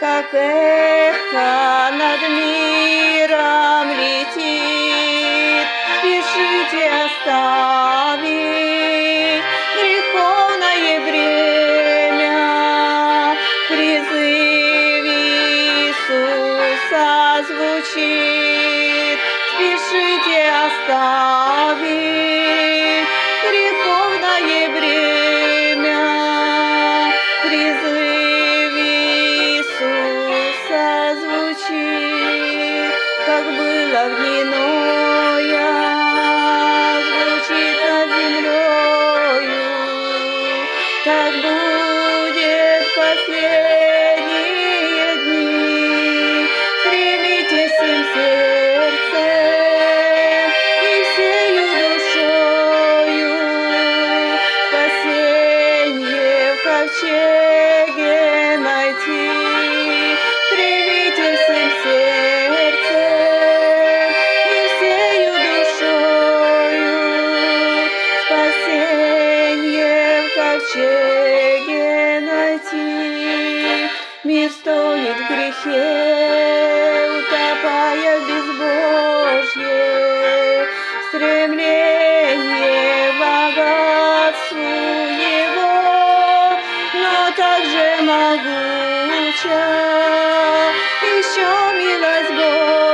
как эхо над миром летит. Спешите оставить греховное бремя, призыв Иисуса звучит. Спешите оставить греховное бремя, призыв Иисуса звучит, как было в дни Ноя, звучит над землею, так будет в последние дни. Стремитесь всем сердцем и всею душою спасение в ковчеге найти. Стремитесь всем сердцем и всею душою спасение в ковчеге найти. Мир стонет в грехе, утопая в безбожье, стремление к богатству его, но также могуча еще милость Божья.